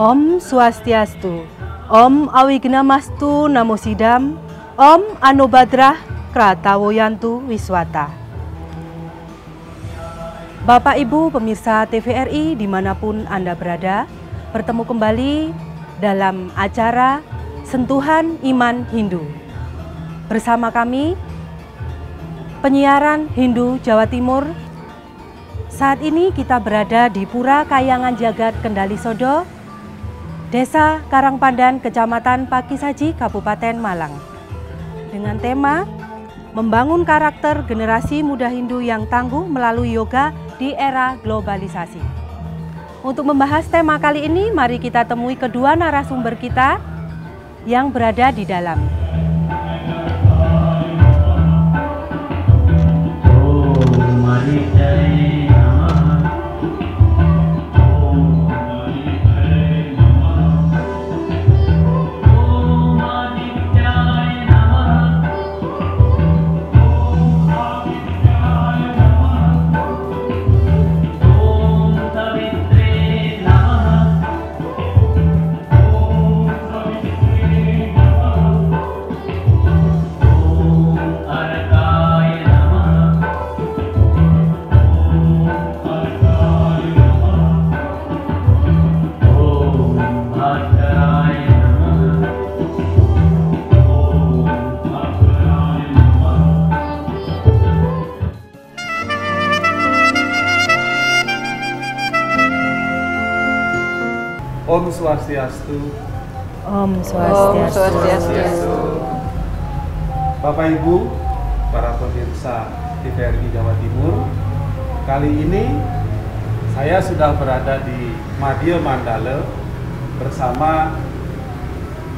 Om Swastiastu, Om Awignamastu Namo Sidam, Om Anubadrah Kratawoyantu Wiswata. Bapak Ibu pemirsa TVRI dimanapun Anda berada, bertemu kembali dalam acara Sentuhan Iman Hindu. Bersama kami, penyiaran Hindu Jawa Timur. Saat ini kita berada di Pura Kayangan Jagat Kendali Sodo, Desa Karangpandan, Kecamatan Pakisaji, Kabupaten Malang. Dengan tema membangun karakter generasi muda Hindu yang tangguh melalui yoga di era globalisasi. Untuk membahas tema kali ini, mari kita temui kedua narasumber kita yang berada di dalam. Om Swastiastu. Om Swastiastu. Bapak Ibu, para pemirsa TVRI Jawa Timur, kali ini saya sudah berada di Madya Mandala bersama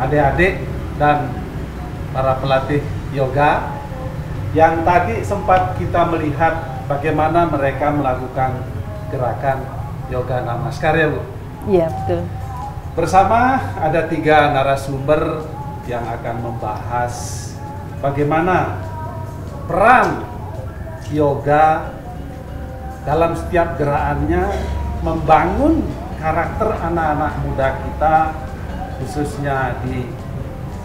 adik-adik dan para pelatih yoga yang tadi sempat kita melihat bagaimana mereka melakukan gerakan yoga namaskar ya Bu? Iya, betul. Bersama ada 3 narasumber yang akan membahas bagaimana peran yoga dalam setiap gerakannya membangun karakter anak-anak muda kita, khususnya di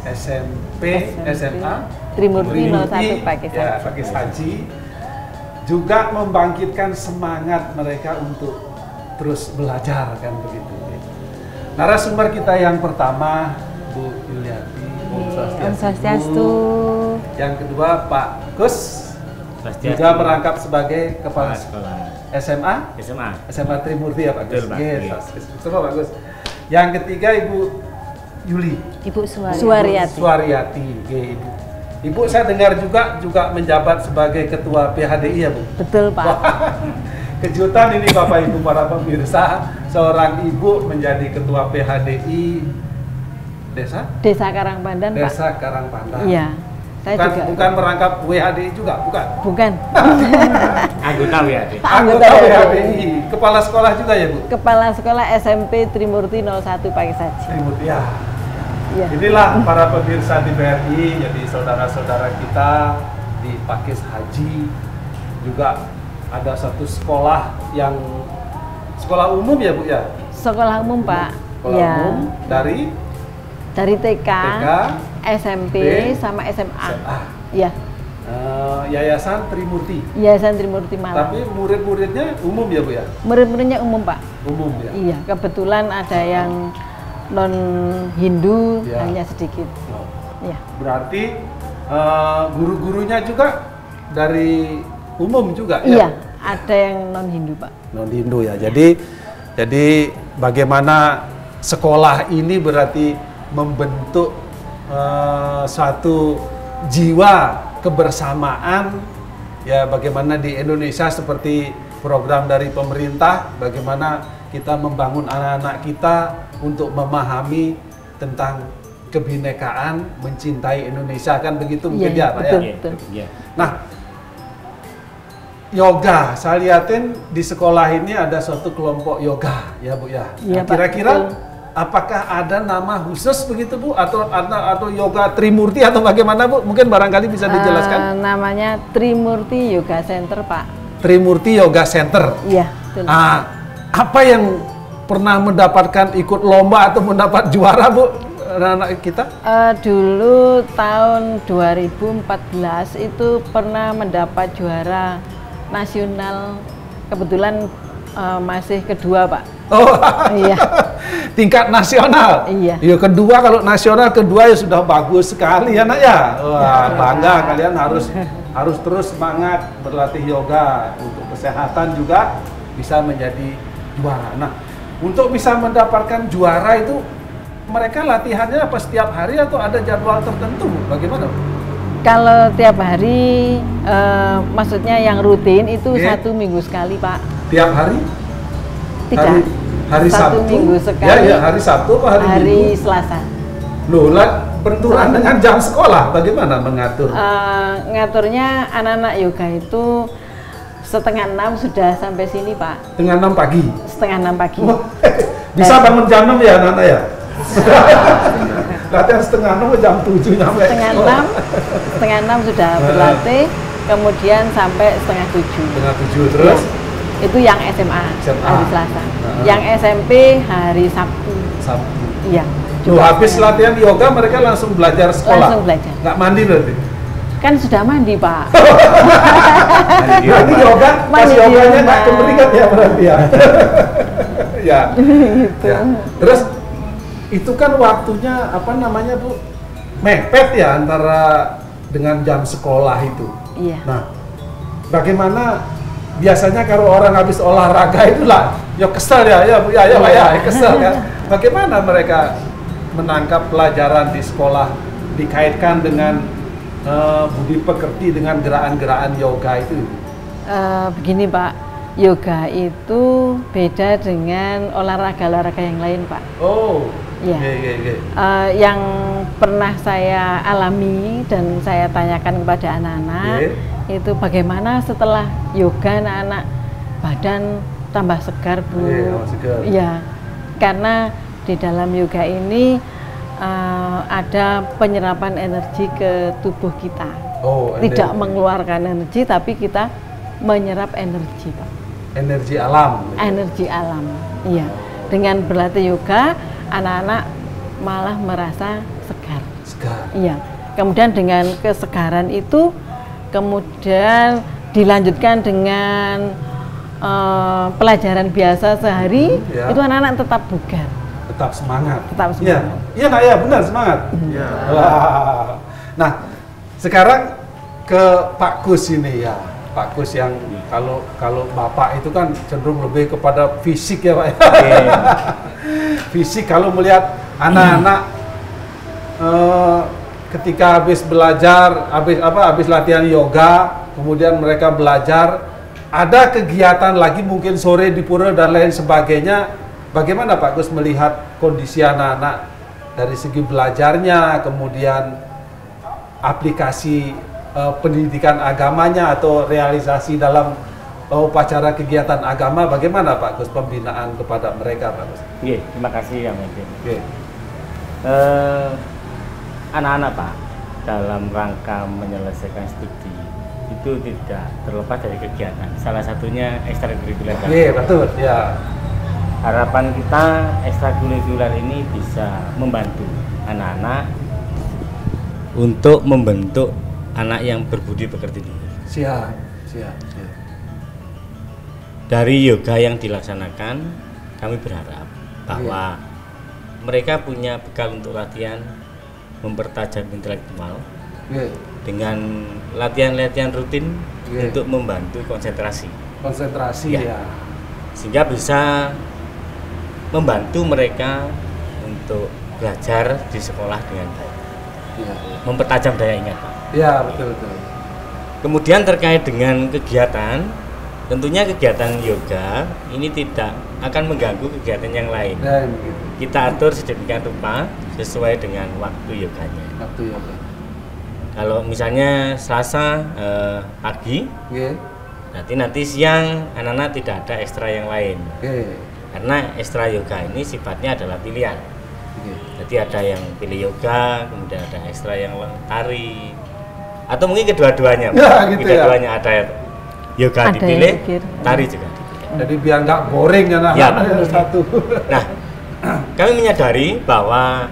SMP, SMA, Trimurti 01 Pakisaji, juga membangkitkan semangat mereka untuk terus belajar, kan begitu. Narasumber kita yang pertama Bu Yuliati, Om Swastiastu. Yang kedua Pak Gus, juga merangkap sebagai kepala sekolah SMA Trimurti ya Pak Gus. Betul Pak Gus. Yang ketiga Ibu Yuli, Ibu Suwaryati. Ibu saya dengar juga menjabat sebagai ketua PHDI ya Bu. Betul Pak. Kejutan ini Bapak Ibu para pemirsa, seorang ibu menjadi ketua PHDI Desa Karangpandan. Desa Karangpandan. Iya. Bukan merangkap WHDI juga, bukan? Bukan. Anggota WHDI. Kepala sekolah juga ya Bu? Kepala sekolah SMP Trimurti 01 Pakisaji. Trimurti ya. Iya. Inilah para pemirsa di BRI, jadi saudara-saudara kita di Pakis Haji juga. Ada satu sekolah yang sekolah umum ya Bu ya? Sekolah umum Pak. Sekolah umum dari TK, SMP sama SMA. Iya. Yayasan Trimurti. Yayasan Trimurti Malang. Tapi murid-muridnya umum ya Bu ya? Murid-muridnya umum Pak. Umum ya? Iya, kebetulan ada yang non Hindu ya. Hanya sedikit. Oh. Ya. Berarti guru-gurunya juga dari umum juga ya? Iya, ada yang non Hindu Pak. Non Hindu ya. Jadi bagaimana sekolah ini berarti membentuk suatu jiwa kebersamaan ya, bagaimana di Indonesia seperti program dari pemerintah, bagaimana kita membangun anak-anak kita untuk memahami tentang kebinekaan, mencintai Indonesia, kan begitu mungkin ya Pak ya? Betul. Nah, yoga, saya lihatin di sekolah ini ada suatu kelompok yoga ya Bu ya. Nah, kira-kira apakah ada nama khusus begitu Bu, atau yoga Trimurti atau bagaimana Bu? Mungkin barangkali bisa dijelaskan. Namanya Trimurti Yoga Center Pak. Trimurti Yoga Center. Iya, betul. Apa yang pernah mendapatkan ikut lomba atau mendapat juara, Bu, anak-anak kita? Dulu tahun 2014 itu pernah mendapat juara nasional, kebetulan masih kedua, Pak. Oh, Iya. tingkat nasional. Iya. Ya, kedua, kalau nasional kedua ya sudah bagus sekali ya, Nak ya. Wah, bangga, kalian harus terus semangat berlatih yoga untuk kesehatan juga bisa menjadi juara. Nah, untuk bisa mendapatkan juara itu mereka latihannya apa setiap hari atau ada jadwal tertentu? Bagaimana? Kalau tiap hari, maksudnya yang rutin itu Oke. 1 minggu sekali, Pak. Tiap hari? Tidak. Hari 1 Sabtu? minggu sekali. Ya, hari Sabtu apa hari Minggu? Selasa. Loh, benturan dengan jam sekolah, bagaimana mengatur? Ngaturnya anak-anak yoga itu 5:30 sudah sampai sini, Pak. Dengan 6 pagi? 5:30 pagi. Bisa bangun jam 6 ya, anak-anak ya? Latihan 5:30 jam 7 nyampe. 5:30, 5:30 sudah berlatih, kemudian sampai 6:30. 5:30 terus? Itu yang SMA, hari Selasa. Yang SMP hari Sabtu. Sabtu. Iya. Loh, habis latihan yoga mereka langsung belajar sekolah? Langsung belajar. Nggak mandi berarti? Kan sudah mandi, Pak. Berarti yoga, pas Mandi di yoganya rumah. nggak kemeringat ya berarti ya? Ya. Gitu. Ya. Terus itu kan waktunya apa namanya, Bu? Mepet ya antara dengan jam sekolah itu. Iya. Nah, bagaimana biasanya kalau orang habis olahraga itu lah, ya kesel ya Bu, ya Pak ya, kesel kan. Bagaimana mereka menangkap pelajaran di sekolah dikaitkan dengan budi pekerti dengan gerakan-gerakan yoga itu? Begini, Pak. Yoga itu beda dengan olahraga-olahraga yang lain, Pak. Oh, Iya. iya. Yang pernah saya alami dan saya tanyakan kepada anak-anak, itu bagaimana setelah yoga anak-anak badan tambah segar, Bu. Segar. Iya, karena di dalam yoga ini ada penyerapan energi ke tubuh kita. Oh, Tidak mengeluarkan energi, tapi kita menyerap energi, Pak. energi alam. Energi alam, iya. Dengan berlatih yoga, anak-anak malah merasa segar. Segar. Iya. Kemudian dengan kesegaran itu, kemudian dilanjutkan dengan pelajaran biasa sehari, Ya. itu anak-anak tetap bugar. Tetap semangat. Tetap Iya, semangat. iya Nak ya, benar semangat. Ya. Wah. Nah, sekarang ke Pak Kus ini ya. Pak Kus yang kalau Bapak itu kan cenderung lebih kepada fisik ya Pak. Fisik, kalau melihat anak-anak ketika habis belajar, habis latihan yoga, kemudian mereka belajar, ada kegiatan lagi mungkin sore di pura dan lain sebagainya. Bagaimana Pak Kus melihat kondisi anak-anak dari segi belajarnya, kemudian aplikasi pendidikan agamanya atau realisasi dalam upacara kegiatan agama, bagaimana Pak Kus pembinaan kepada mereka, Pak Kus? Oke, terima kasih ya Mungkin. Oke. Anak-anak Pak, dalam rangka menyelesaikan studi itu tidak terlepas dari kegiatan. Salah satunya ekstrakurikuler. Iya, betul. Ya. Harapan kita ekstrakurikuler ini bisa membantu anak-anak untuk membentuk anak yang berbudi pekerti luhur. Siap. Dari yoga yang dilaksanakan, kami berharap bahwa mereka punya bekal untuk latihan mempertajam intelektual dengan latihan-latihan rutin untuk membantu konsentrasi. Ya. Sehingga bisa membantu mereka untuk belajar di sekolah dengan baik. Mempertajam daya ingat, Pak. Ya, betul. Kemudian terkait dengan kegiatan, tentunya kegiatan yoga ini tidak akan mengganggu kegiatan yang lain. Kita atur sedemikian rupa sesuai dengan waktu yoganya. Kalau misalnya Selasa pagi, berarti nanti siang anak-anak tidak ada ekstra yang lain. Karena ekstra yoga ini sifatnya adalah pilihan. Jadi ada yang pilih yoga, kemudian ada ekstra yang tari, atau mungkin kedua-duanya. Ya, gitu kedua-duanya ada yoga Ada dipilih, yang pikir. tari juga dipilih. Jadi biar nggak boring ya anak-anak satu. Nah, kami menyadari bahwa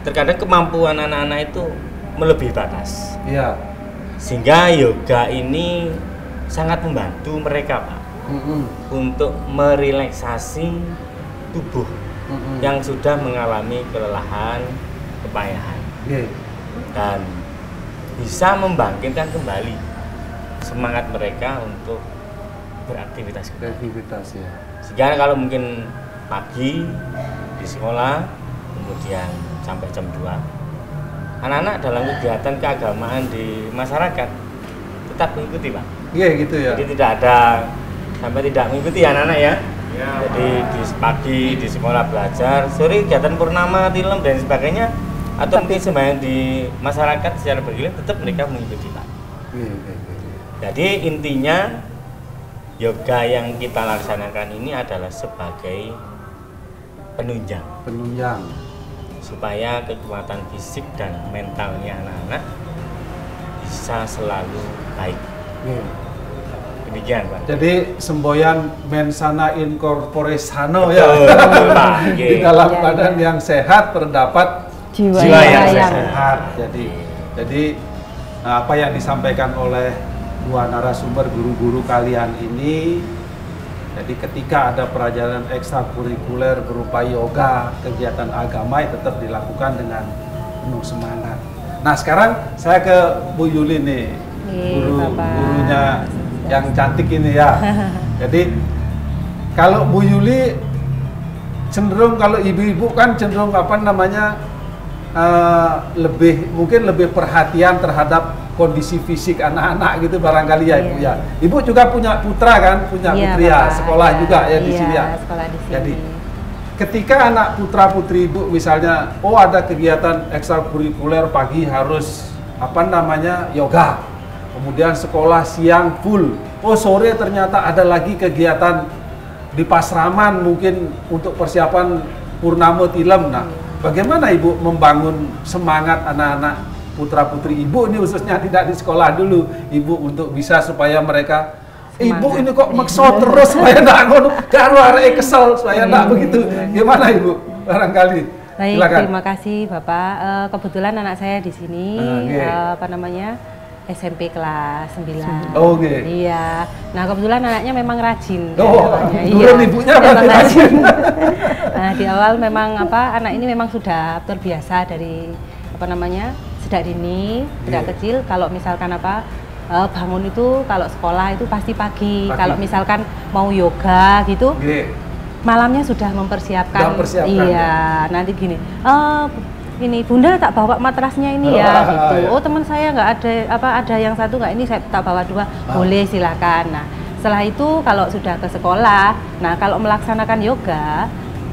terkadang kemampuan anak-anak itu melebihi batas. Iya. Sehingga yoga ini sangat membantu mereka, Pak, untuk merelaksasi tubuh yang sudah mengalami kelelahan, kepayahan, dan bisa membangkitkan kembali semangat mereka untuk beraktivitas. Ya. Sehingga kalau mungkin pagi di sekolah, kemudian sampai jam 2, anak-anak dalam kegiatan keagamaan di masyarakat tetap mengikuti, Pak. Iya gitu ya. Jadi tidak ada sampai tidak mengikuti anak-anak ya. Jadi di pagi di sekolah belajar, sore kegiatan purnama, tilem dan sebagainya, atau mungkin sembahyang di masyarakat secara bergilir, tetap mereka mengikuti, Pak. Jadi intinya yoga yang kita laksanakan ini adalah sebagai penunjang supaya kekuatan fisik dan mentalnya anak-anak bisa selalu baik. Demikian, Pak. Jadi semboyan mensana in corpore sano ya. Pak. Di dalam badan yang sehat terdapat jiwa yang yang sehat. Jadi apa yang disampaikan oleh dua narasumber guru-guru kalian ini, jadi ketika ada pelajaran ekstrakurikuler berupa yoga, kegiatan agama tetap dilakukan dengan penuh semangat. Nah sekarang saya ke Bu Yuli nih, gurunya yang cantik ini ya. Jadi kalau Bu Yuli cenderung, kalau ibu-ibu kan cenderung mungkin lebih perhatian terhadap kondisi fisik anak-anak gitu barangkali ya Ibu ya. Ibu juga punya putra kan, punya putri ya, sekolah juga ya di sini ya. Sekolah di sini. Jadi ketika anak putra putri Ibu misalnya, ada kegiatan ekstrakurikuler pagi harus yoga. Kemudian sekolah siang full. Sore ternyata ada lagi kegiatan di Pasraman mungkin untuk persiapan purnama tilem. Nah, bagaimana Ibu membangun semangat anak-anak putra-putri Ibu ini khususnya tidak di sekolah dulu, Ibu untuk bisa supaya mereka Ibu ini kok maksa terus supaya ndak ngono, karo arek kesel supaya ndak begitu. Gimana Ibu? Barangkali. Baik, silakan. terima kasih Bapak. Kebetulan anak saya di sini SMP kelas 9. Iya. Nah, kebetulan anaknya memang rajin. Turun ibunya berarti rajin. Nah, di awal memang anak ini memang sudah terbiasa dari sejak dini, sejak kecil. Kalau misalkan bangun itu kalau sekolah itu pasti pagi. Kalau misalkan mau yoga gitu, malamnya sudah mempersiapkan. Iya, nanti gini. Ini Bunda tak bawa matrasnya ini ya, gitu. Teman saya nggak ada yang satu nggak, ini saya tak bawa 2, boleh silakan. Nah, setelah itu kalau sudah ke sekolah, nah kalau melaksanakan yoga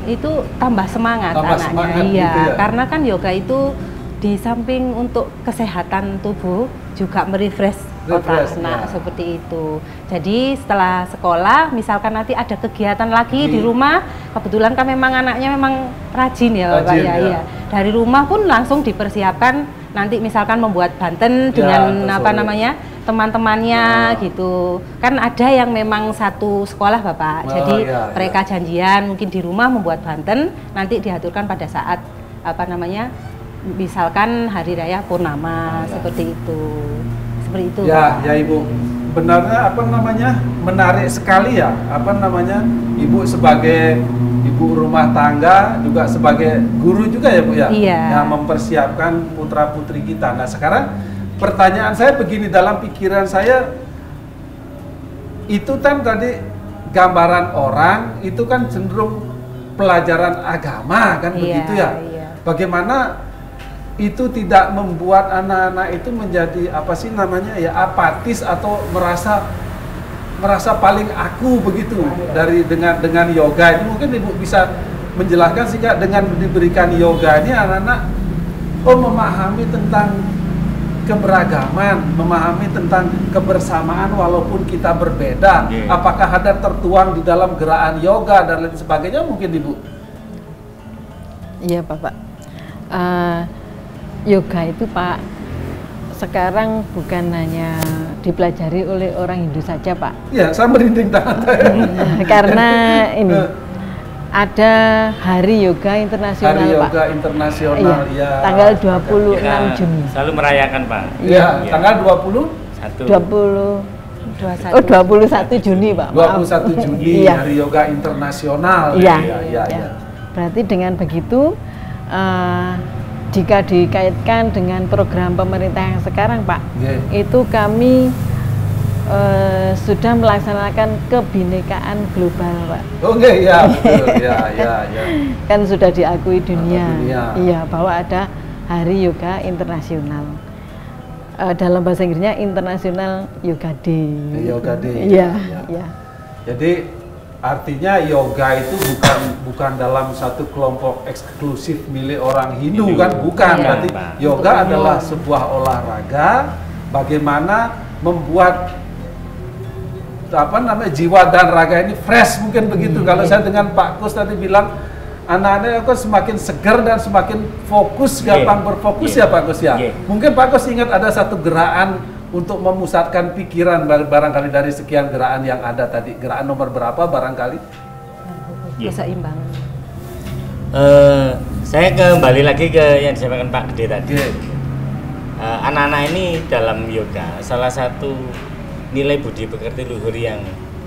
itu tambah semangat anaknya. Iya, gitu ya? Karena kan yoga itu di samping untuk kesehatan tubuh juga merefresh otak. Nah, seperti itu. Jadi setelah sekolah, misalkan nanti ada kegiatan lagi di rumah, kebetulan kan memang anaknya memang rajin ya Bapak ya. Iya. Dari rumah pun langsung dipersiapkan nanti misalkan membuat banten dengan teman-temannya gitu. Kan ada yang memang satu sekolah Bapak. Jadi mereka janjian mungkin di rumah membuat banten, nanti diaturkan pada saat misalkan hari raya purnama seperti itu. Seperti itu. Ya, ya Ibu. Benarnya menarik sekali ya. Ibu sebagai ibu rumah tangga juga sebagai guru juga ya Bu ya. Iya. Yang mempersiapkan putra-putri kita. Nah, sekarang pertanyaan saya begini, dalam pikiran saya itu kan tadi gambaran orang itu kan cenderung pelajaran agama kan begitu ya. Iya. Bagaimana itu tidak membuat anak-anak itu menjadi apatis atau merasa paling aku begitu dengan yoga itu. Mungkin Ibu bisa menjelaskan sehingga dengan diberikan yoga ini anak-anak memahami tentang keberagaman, memahami tentang kebersamaan walaupun kita berbeda. Apakah ada tertuang di dalam gerakan yoga dan lain sebagainya mungkin Ibu? Iya Bapak. Yoga itu Pak sekarang bukan hanya dipelajari oleh orang Hindu saja, Pak. Iya, saya merinding tangan saya. Karena ini ada Hari Yoga Internasional, Hari Pak. Yoga Internasional, iya, ya. tanggal 26 Kita Juni. selalu merayakan, Pak. Iya, tanggal 21 Juni, Pak. 21 Juni, Iya. Hari Yoga Internasional. Iya. Iya. Berarti dengan begitu, jika dikaitkan dengan program pemerintah yang sekarang, Pak, itu kami sudah melaksanakan kebinekaan global, Pak. Oke, ya, betul. Ya. Kan sudah diakui dunia. Dunia. Iya, bahwa ada Hari Yoga Internasional. Dalam bahasa Inggrisnya International Yoga Day. Yoga Day. Iya. Jadi artinya yoga itu bukan dalam satu kelompok eksklusif milik orang Hindu kan, bukan. Iya, Berarti Pak. yoga adalah sebuah olahraga bagaimana membuat jiwa dan raga ini fresh, mungkin begitu. Kalau saya dengan Pak Kus tadi bilang anak-anak kok semakin segar dan semakin fokus, gampang berfokus ya Pak Kus ya. Mungkin Pak Kus ingat ada satu gerakan untuk memusatkan pikiran barangkali dari sekian gerakan yang ada tadi. Gerakan nomor berapa barangkali? Keseimbangan. Saya kembali lagi ke yang disampaikan Pak Gede tadi. Anak-anak ini dalam yoga salah satu nilai budi pekerti luhur yang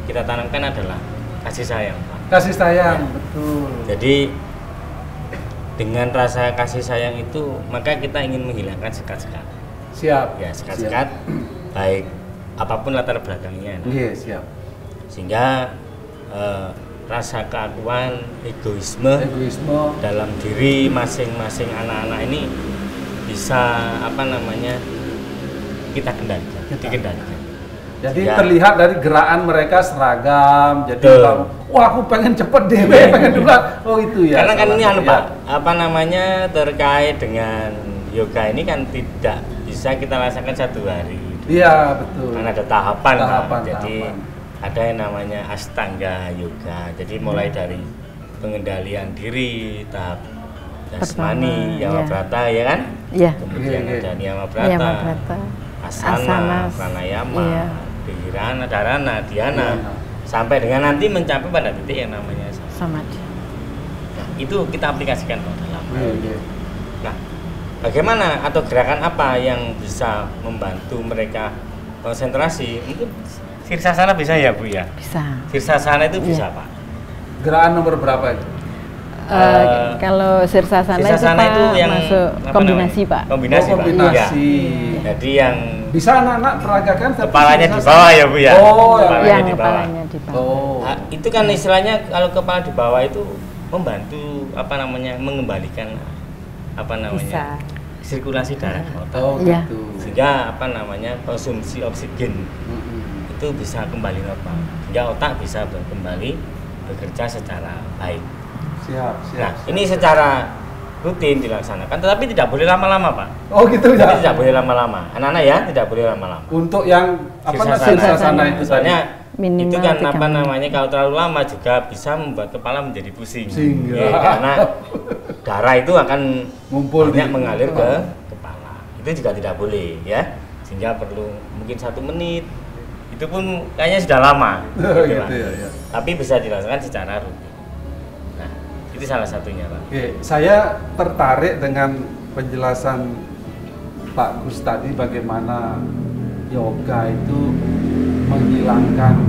kita tanamkan adalah kasih sayang, Pak. Kasih sayang, betul. Jadi dengan rasa kasih sayang itu maka kita ingin menghilangkan sekat-sekat. Siap. Ya, sekat-sekat baik apapun latar belakangnya. Iya, siap. Sehingga rasa keakuan, egoisme dalam diri masing-masing anak-anak ini bisa kita kendalikan, dikendalikan. Jadi terlihat dari gerakan mereka seragam. Jadi wah aku pengen cepet deh, pengen duluan. Oh itu ya. Karena kan ini Pak, terkait dengan yoga ini kan tidak bisa kita rasakan satu hari. Iya betul. Karena ada tahapan. Jadi ada yang namanya Astanga Yoga. Jadi mulai dari pengendalian diri, tahap jasmani, yama brata ya kan? Iya. Kemudian ada niyama brata, asana, pranayama, dihirana, dharana, dhyana, sampai dengan nanti mencapai pada titik yang namanya samadhi. Nah, itu kita aplikasikan dalam. Nah, bagaimana atau gerakan apa yang bisa membantu mereka konsentrasi? Mungkin sirsasana bisa ya Bu ya? Bisa. Sirsasana itu bisa Pak. Gerakan nomor berapa itu? Kalau sirsasana itu yang masuk kombinasi Pak. Kombinasi. Ya. Jadi yang bisa anak-anak peragakan kepalanya di bawah ya Bu ya. Kepalanya di bawah. Nah, itu kan istilahnya kalau kepala di bawah itu membantu mengembalikan bisa. sirkulasi darah ke otak. Gitu. Sehingga konsumsi oksigen itu bisa kembali normal. Sehingga otak bisa kembali bekerja secara baik. Siap. Nah, ini secara rutin dilaksanakan, tetapi tidak boleh lama-lama, Pak. Oh gitu ya. Tidak boleh lama-lama. Anak-anak ya tidak boleh lama-lama. Untuk yang sirsasana itu soalnya itu kan kalau terlalu lama juga bisa membuat kepala menjadi pusing. Karena darah itu akan banyak mengalir ke kepala. Itu juga tidak boleh ya. Sehingga perlu mungkin 1 menit. Itu pun kayaknya sudah lama. Gitu ya. Tapi bisa dilaksanakan secara rutin. Itu salah satunya Pak. Saya tertarik dengan penjelasan Pak Gus tadi bagaimana yoga itu menghilangkan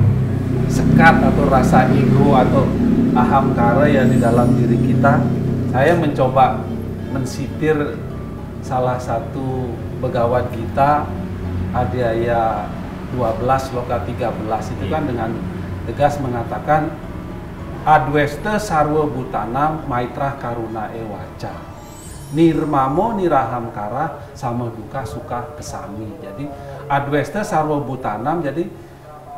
sekat atau rasa ego atau ahamkara yang di dalam diri kita. Saya mencoba mensitir salah satu begawan kita Adhyaya 12 Loka 13 itu kan dengan tegas mengatakan Adwesta sarwa bhutanam maitra karuna ewaca nirmamo nirahamkara sama duka suka kesami. Jadi adwesta sarwa bhutanam, jadi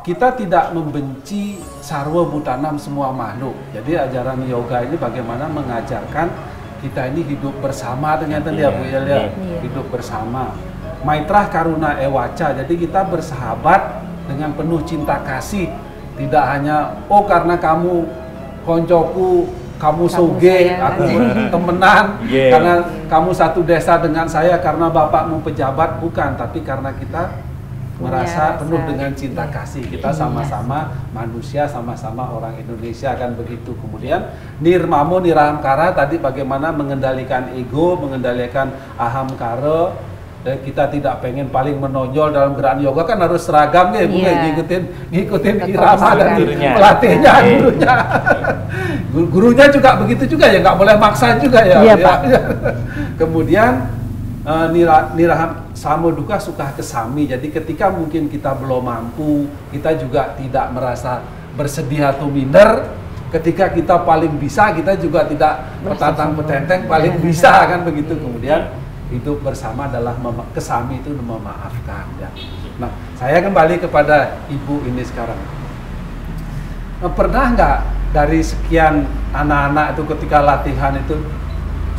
kita tidak membenci sarwa bhutanam semua makhluk. Jadi ajaran yoga ini bagaimana mengajarkan kita ini hidup bersama dengan tadi Bu ya, hidup bersama. Maitra karuna ewaca, jadi kita bersahabat dengan penuh cinta kasih. Tidak hanya karena kamu koncoku kamu soge, aku temenan, karena kamu satu desa dengan saya karena bapakmu pejabat, bukan, tapi karena kita merasa penuh dengan cinta kasih. Kita sama-sama manusia, sama-sama orang Indonesia, kan begitu. Kemudian nirmamo nirahamkara tadi bagaimana mengendalikan ego, mengendalikan ahamkara. Kita tidak pengen paling menonjol dalam gerakan yoga, kan harus seragam ya, ngikutin irama dari pelatihnya, gurunya juga begitu juga ya, nggak boleh maksa juga ya. Pak. Kemudian niraham sama duka suka kesami. Jadi ketika mungkin kita belum mampu, kita juga tidak merasa bersedih atau minder. Ketika kita paling bisa, kita juga tidak petantang petenteng paling bisa, kan begitu. Kemudian hidup bersama adalah kesami itu memaafkan ya. Nah, saya kembali kepada ibu ini sekarang. Pernah nggak dari sekian anak-anak itu ketika latihan itu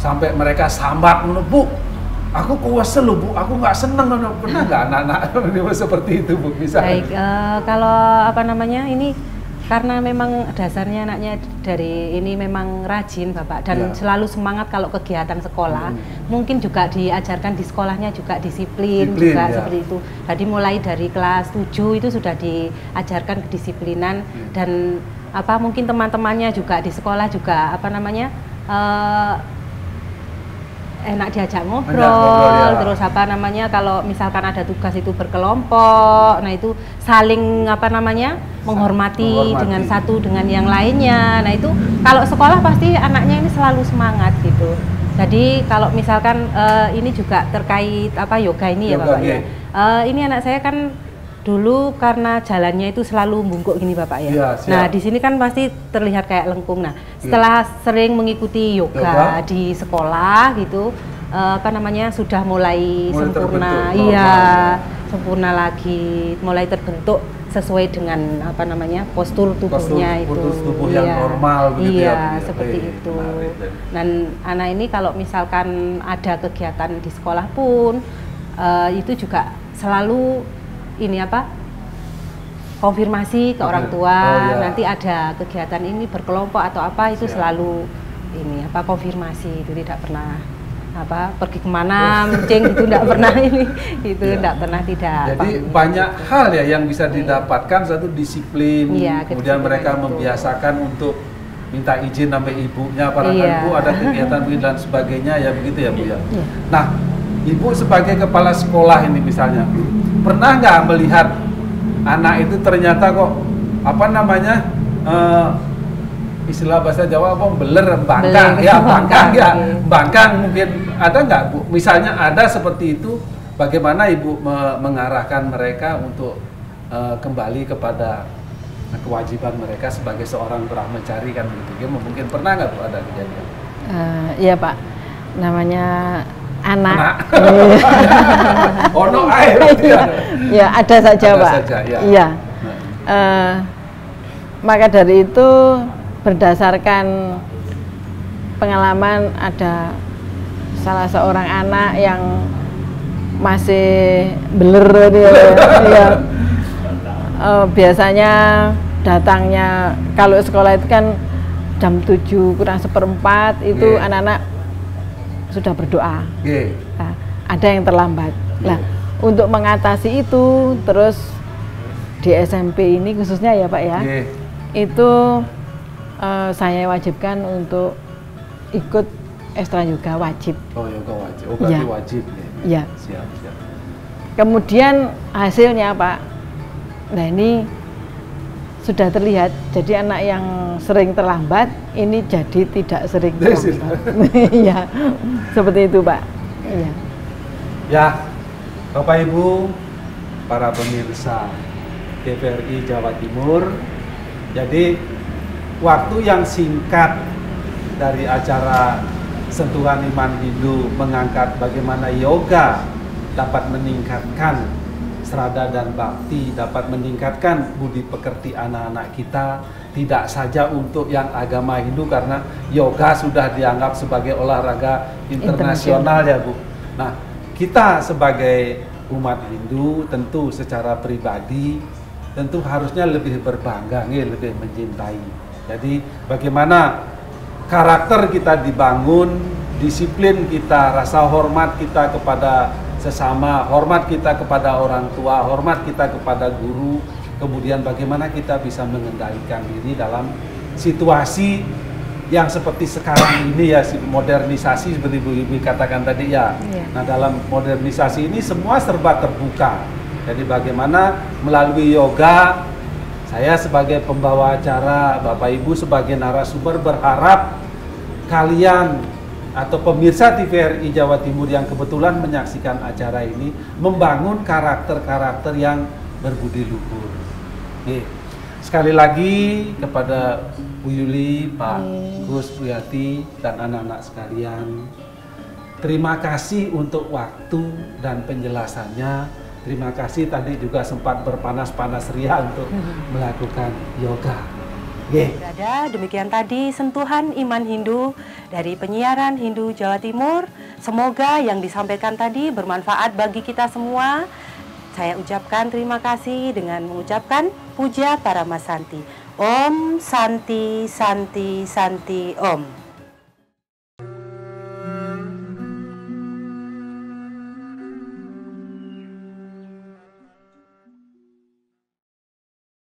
sampai mereka sambat, Bu, aku kuasa loh Bu, aku nggak seneng, pernah nggak anak-anak seperti itu Bu? Bisa? Baik, kalau apa namanya ini, karena memang dasarnya anaknya dari ini memang rajin Bapak, dan selalu semangat kalau kegiatan sekolah. Mungkin juga diajarkan di sekolahnya juga disiplin juga seperti itu. Jadi mulai dari kelas 7 itu sudah diajarkan kedisiplinan, dan apa mungkin teman-temannya juga di sekolah juga apa namanya enak diajak ngobrol, terus apa namanya kalau misalkan ada tugas itu berkelompok, nah itu saling apa namanya menghormati dengan satu dengan yang lainnya. Nah itu kalau sekolah pasti anaknya ini selalu semangat gitu. Jadi kalau misalkan ini juga terkait apa yoga ini ya Bapak ya. Ini anak saya kan dulu karena jalannya itu selalu bungkuk gini Bapak ya. Nah di sini kan pasti terlihat kayak lengkung. Nah setelah sering mengikuti yoga di sekolah gitu, apa namanya sudah mulai sempurna, sempurna lagi, mulai terbentuk sesuai dengan apa namanya postur tubuhnya postur tubuh yang normal begitu ya. Seperti itu. Dan anak ini kalau misalkan ada kegiatan di sekolah pun itu juga selalu ini apa konfirmasi ke orang tua, nanti ada kegiatan ini berkelompok atau apa itu selalu ini apa konfirmasi, itu tidak pernah apa pergi kemana mencing itu tidak pernah ini itu tidak pernah tidak. Jadi banyak hal ya yang bisa didapatkan, satu disiplin, kemudian mereka membiasakan untuk minta izin sampai ibunya, para ibu ada kegiatan dan sebagainya ya, begitu ya Bu ya. Nah, Ibu sebagai kepala sekolah ini misalnya, pernah nggak melihat anak itu ternyata kok apa namanya istilah bahasa Jawa apa beler, bangkang ya, bangkang mungkin ada nggak Bu? Misalnya ada seperti itu, bagaimana Ibu mengarahkan mereka untuk kembali kepada kewajiban mereka sebagai seorang brahmachari, kan begitu? Mungkin pernah nggak Bu ada kejadian? Iya Pak, namanya anak. Ono air ya ada saja Pak. Iya. Maka dari itu berdasarkan pengalaman, ada salah seorang anak yang masih beler dia, biasanya datangnya kalau sekolah itu kan jam 7 kurang seperempat itu anak-anak sudah berdoa. Nah, ada yang terlambat. Nah, untuk mengatasi itu, terus di SMP ini khususnya ya Pak ya, itu saya wajibkan untuk ikut ekstra yoga wajib. Oh, yoga wajib. Oh, berarti wajib ya. Siap. Kemudian hasilnya Pak, nah ini sudah terlihat, jadi anak yang sering terlambat ini jadi tidak sering terlambat. Ya, seperti itu Pak. Iya. Ya, Bapak Ibu, para pemirsa TVRI Jawa Timur, jadi waktu yang singkat dari acara Sentuhan Iman Hindu mengangkat bagaimana yoga dapat meningkatkan serada dan bakti, dapat meningkatkan budi pekerti anak-anak kita, tidak saja untuk yang agama Hindu, karena yoga sudah dianggap sebagai olahraga internasional ya Bu. Nah, kita sebagai umat Hindu tentu secara pribadi tentu harusnya lebih berbangga, lebih mencintai. Jadi bagaimana karakter kita dibangun, disiplin kita, rasa hormat kita kepada sesama, hormat kita kepada orang tua, hormat kita kepada guru, kemudian bagaimana kita bisa mengendalikan diri dalam situasi yang seperti sekarang ini ya, modernisasi seperti Ibu katakan tadi ya. Nah, dalam modernisasi ini semua serba terbuka. Jadi bagaimana melalui yoga, saya sebagai pembawa acara, Bapak Ibu sebagai narasumber berharap kalian atau pemirsa TVRI Jawa Timur yang kebetulan menyaksikan acara ini membangun karakter-karakter yang berbudi luhur. Sekali lagi kepada Bu Yuli, Pak Gus, Bu Yati, dan anak-anak sekalian, terima kasih untuk waktu dan penjelasannya. Terima kasih tadi juga sempat berpanas-panas ria untuk melakukan yoga. Demikian tadi sentuhan iman Hindu dari penyiaran Hindu Jawa Timur. Semoga yang disampaikan tadi bermanfaat bagi kita semua. Saya ucapkan terima kasih dengan mengucapkan puja Paramasanti. Om Santi Santi Santi Om.